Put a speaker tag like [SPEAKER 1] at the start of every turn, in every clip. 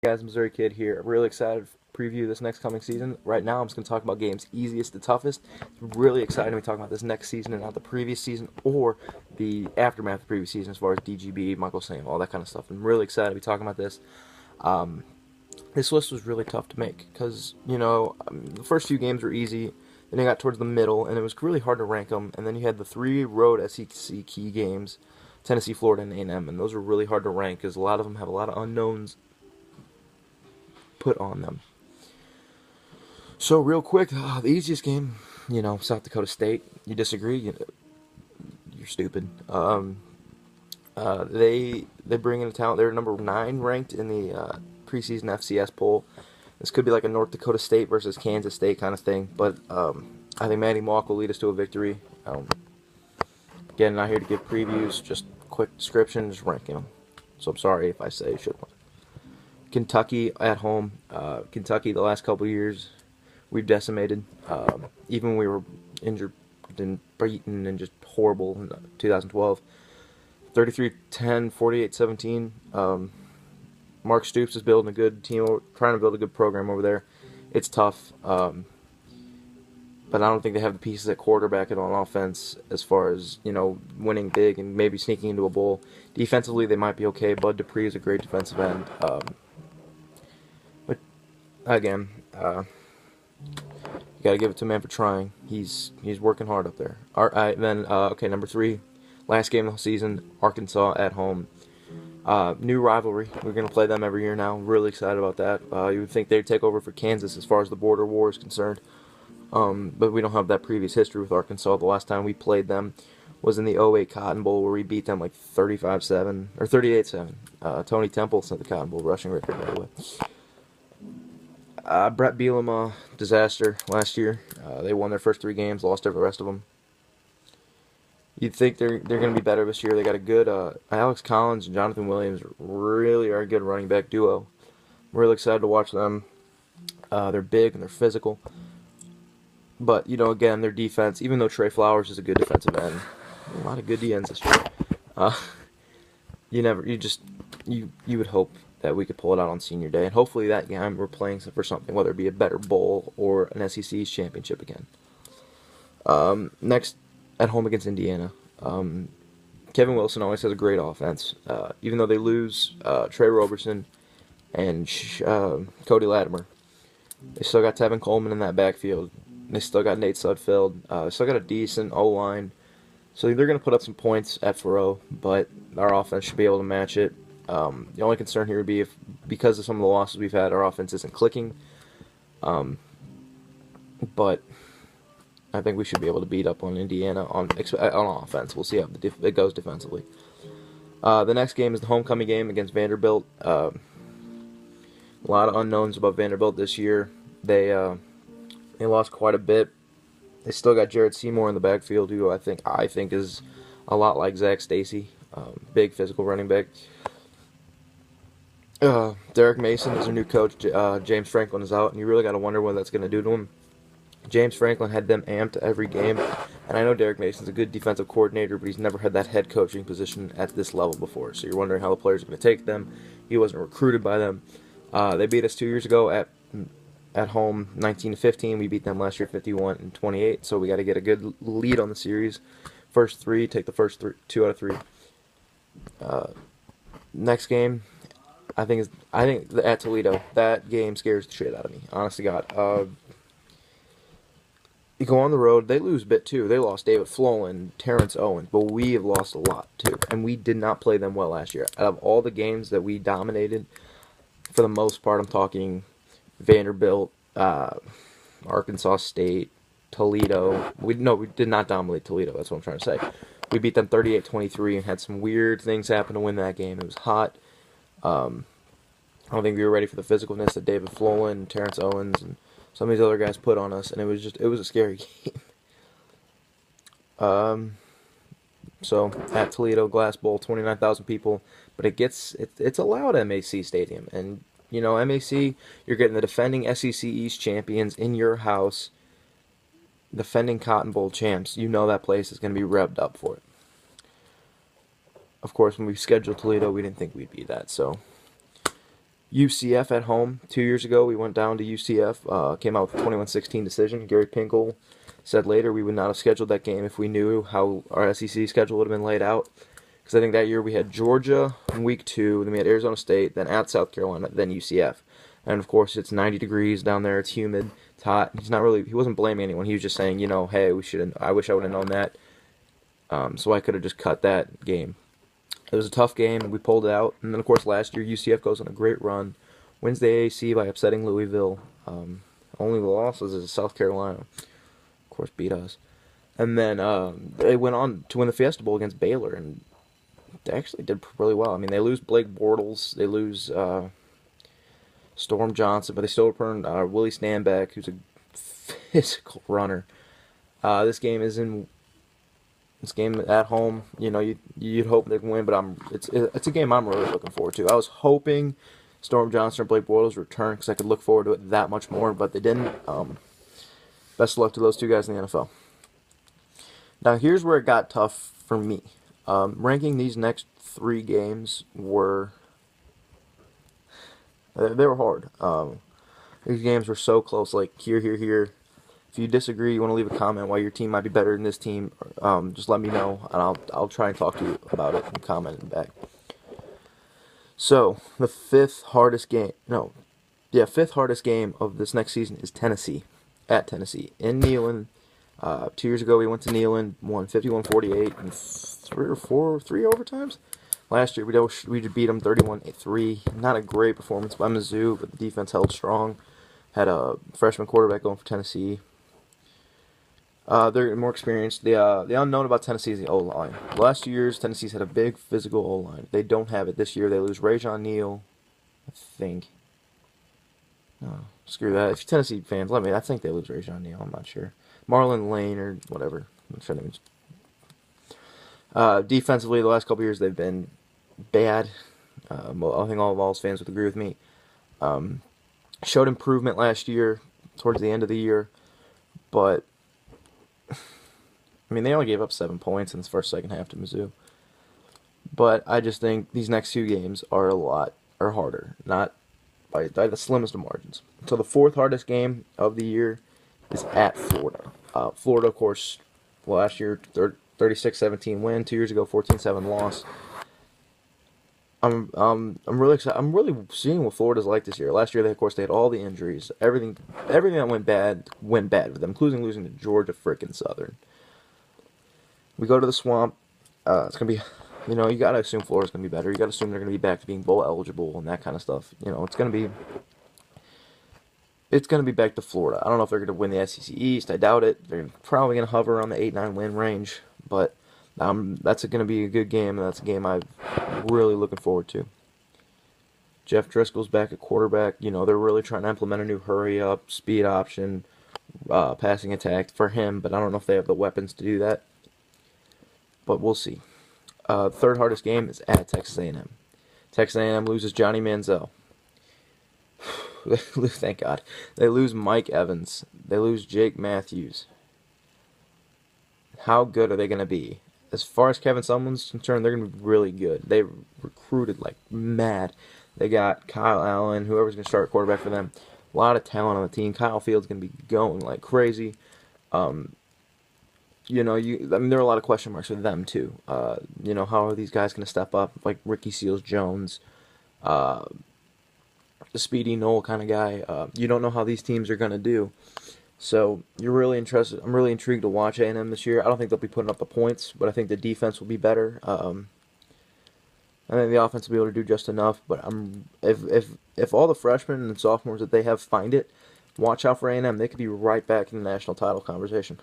[SPEAKER 1] Guys, Missouri Kid here. I'm really excited to preview this next coming season. Right now, I'm just going to talk about games easiest to toughest. It's really exciting to be talking about this next season and not the previous season or the aftermath of the previous season as far as DGB, Michael Sam, all that kind of stuff. I'm really excited to be talking about this. This list was really tough to make because, the first few games were easy. Then it got towards the middle, and it was really hard to rank them. And then you had the 3 road SEC key games, Tennessee, Florida, and A&M, and those were really hard to rank because a lot of them have a lot of unknowns put on them. So real quick, the easiest game, South Dakota State. You disagree? You're stupid. They bring in a talent. They're number 9 ranked in the preseason FCS poll. This could be like a North Dakota State versus Kansas State kind of thing, but I think Manny Mock will lead us to a victory. Again, not here to give previews, just quick description, just ranking them. So I'm sorry if I say you should win. Kentucky at home. Kentucky, the last couple of years, we've decimated. Even when we were injured and beaten and just horrible in 2012. 33-10, 48-17. Mark Stoops is building a good team, trying to build a good program over there. It's tough, but I don't think they have the pieces at quarterback and on offense as far as, winning big and maybe sneaking into a bowl. Defensively, they might be okay. Bud Dupree is a great defensive end. But, again, you got to give it to a man for trying. He's working hard up there. Okay, number 3, last game of the season, Arkansas at home. New rivalry. We're going to play them every year now. Really excited about that. You would think they'd take over for Kansas as far as the border war is concerned. But we don't have that previous history with Arkansas. The last time we played them was in the 08 Cotton Bowl where we beat them like 35-7 or 38-7. Tony Temple set the Cotton Bowl rushing record, by the way. Brett Bielema, disaster last year. They won their first 3 games, lost every rest of them. You'd think they're going to be better this year. They got a good Alex Collins and Jonathan Williams really are a good running back duo. I'm really excited to watch them. They're big and they're physical. But, again, their defense, even though Trey Flowers is a good defensive end, a lot of good DNs this year. You would hope that we could pull it out on senior day. And hopefully that game we're playing for something, whether it be a better bowl or an SEC's championship again. Next, at home against Indiana. Kevin Wilson always has a great offense. Even though they lose Trey Roberson and Cody Latimer, they still got Tevin Coleman in that backfield. They still got Nate Sudfeld. They still got a decent O-line. So they're going to put up some points at Faroe, but our offense should be able to match it. The only concern here would be if, because of some of the losses we've had, our offense isn't clicking. But I think we should be able to beat up on Indiana on offense. We'll see how it goes defensively. The next game is the homecoming game against Vanderbilt. A lot of unknowns about Vanderbilt this year. They lost quite a bit. They still got Jared Seymour in the backfield, who I think is a lot like Zach Stacy, big physical running back. Derek Mason is their new coach. James Franklin is out, and you really got to wonder what that's going to do to him. James Franklin had them amped every game, and I know Derek Mason's a good defensive coordinator, but he's never had that head coaching position at this level before, so you're wondering how the players are going to take them. He wasn't recruited by them. They beat us 2 years ago at home, 19-15. We beat them last year 51-28, so we got to get a good lead on the series. First 3, take the first 2 out of 3. Next game, I think at Toledo. That game scares the shit out of me, honest to God. You go on the road, they lose a bit too. They lost David Flolin, Terrence Owens, but we have lost a lot too. And we did not play them well last year. Out of all the games that we dominated, for the most part, I'm talking Vanderbilt, Arkansas State, Toledo. We did not dominate Toledo, that's what I'm trying to say. We beat them 38-23 and had some weird things happen to win that game. It was hot. I don't think we were ready for the physicalness that David Flolin, Terrence Owens, and some of these other guys put on us, and it was a scary game. So at Toledo, Glass Bowl, 29,000 people, but it's a loud MAC stadium, and MAC, you're getting the defending SEC East champions in your house, defending Cotton Bowl champs. That place is going to be revved up for it. Of course, when we scheduled Toledo, we didn't think we'd be that, so UCF at home. 2 years ago, we went down to UCF, came out with a 21-16 decision. Gary Pinkel said later we would not have scheduled that game if we knew how our SEC schedule would have been laid out. Because I think that year we had Georgia in week 2, then we had Arizona State, then at South Carolina, then UCF. And of course, it's 90 degrees down there. It's humid. It's hot. He wasn't blaming anyone. He was just saying, hey, I wish I would have known that. So I could have just cut that game. It was a tough game, and we pulled it out. And then, of course, last year, UCF goes on a great run, wins the AAC by upsetting Louisville. Only the losses is South Carolina. Of course, beat us. And then they went on to win the Fiesta Bowl against Baylor, and they actually did really well. I mean, they lose Blake Bortles, they lose Storm Johnson, but they still return Willie Stanback, who's a physical runner. This game at home, you'd hope they can win, but it's a game I'm really looking forward to. I was hoping Storm Johnson or Blake Bortles return because I could look forward to it that much more, but they didn't. Best of luck to those two guys in the NFL. Now here's where it got tough for me. Ranking these next 3 games were hard. These games were so close, like here. If you disagree, you want to leave a comment why your team might be better than this team, just let me know, and I'll try and talk to you about it and comment back. So, the fifth hardest game of this next season is Tennessee, at Tennessee, in Neyland. 2 years ago, we went to Neyland, won 51-48 in 3 overtimes. Last year, we beat them 31-3. Not a great performance by Mizzou, but the defense held strong. Had a freshman quarterback going for Tennessee. They're more experienced. The unknown about Tennessee is the O-line. The last 2 years, Tennessee's had a big physical O-line. They don't have it this year. They lose Rajon Neal, I think. No, screw that. If you're Tennessee fans, I think they lose Rajon Neal. I'm not sure. Marlon Lane or whatever. I'm sure names. Defensively, the last couple years they've been bad. I think all of Vols fans would agree with me. Showed improvement last year, towards the end of the year, but they only gave up 7 points in the second half to Mizzou. But I just think these next 2 games are harder, not by the slimmest of margins. So the 4th hardest game of the year is at Florida. Florida, of course, last year 36-17 win. 2 years ago, 14-7 loss. I'm really excited. I'm really seeing what Florida's like this year. Last year, of course, they had all the injuries. Everything that went bad for them, including losing to Georgia frickin' Southern. We go to the Swamp. It's gonna be, you gotta assume Florida's gonna be better. You gotta assume they're gonna be back to being bowl eligible and that kind of stuff. It's gonna be back to Florida. I don't know if they're gonna win the SEC East. I doubt it. They're probably gonna hover around the 8-9 win range, but that's going to be a good game, and that's a game I'm really looking forward to. Jeff Driscoll's back at quarterback. They're really trying to implement a new hurry-up, speed option, passing attack for him, but I don't know if they have the weapons to do that. But we'll see. 3rd hardest game is at Texas A&M. Texas A&M loses Johnny Manziel. Thank God. They lose Mike Evans. They lose Jake Matthews. How good are they going to be? As far as Kevin Sumlin's concerned, they're going to be really good. They recruited like mad. They got Kyle Allen, whoever's going to start quarterback for them. A lot of talent on the team. Kyle Fields going to be going like crazy. There are a lot of question marks with them too. How are these guys going to step up? Like Ricky Seals-Jones, the Speedy Knoll kind of guy. You don't know how these teams are going to do. So you're really interested. I'm really intrigued to watch A&M this year. I don't think they'll be putting up the points, but I think the defense will be better. I think the offense will be able to do just enough. But if all the freshmen and sophomores that they have find it, watch out for A&M. They could be right back in the national title conversation.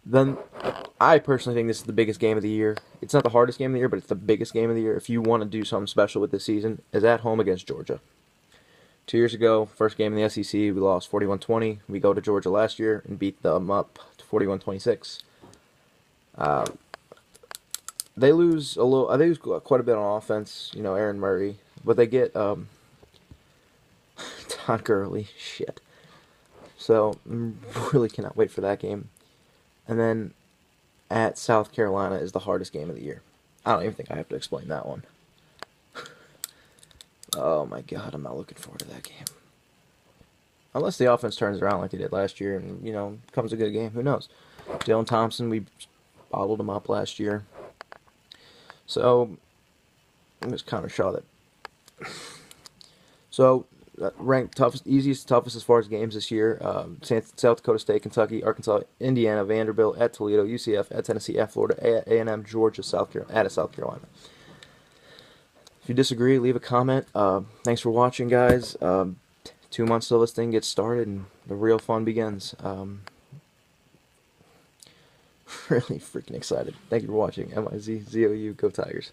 [SPEAKER 1] Then I personally think this is the biggest game of the year. It's not the hardest game of the year, but it's the biggest game of the year. If you want to do something special with this season, is at home against Georgia. 2 years ago, first game in the SEC, we lost 41-20. We go to Georgia last year and beat them up to 41-26. They lose a little. I think it's quite a bit on offense. Aaron Murray, but they get Todd Gurley. Shit. So really cannot wait for that game. And then at South Carolina is the hardest game of the year. I don't even think I have to explain that one. Oh my God, I'm not looking forward to that game. Unless the offense turns around like they did last year and, becomes a good game. Who knows? Dylan Thompson, we bottled him up last year. So, it was kind of shot that. So, ranked toughest, easiest, toughest as far as games this year. South Dakota State, Kentucky, Arkansas, Indiana, Vanderbilt, at Toledo, UCF, at Tennessee, at Florida, at A&M, Georgia, South Carolina, at South Carolina. If you disagree, leave a comment. Thanks for watching, guys. 2 months till this thing gets started and the real fun begins. Really freaking excited. Thank you for watching. MIZZOU, go Tigers.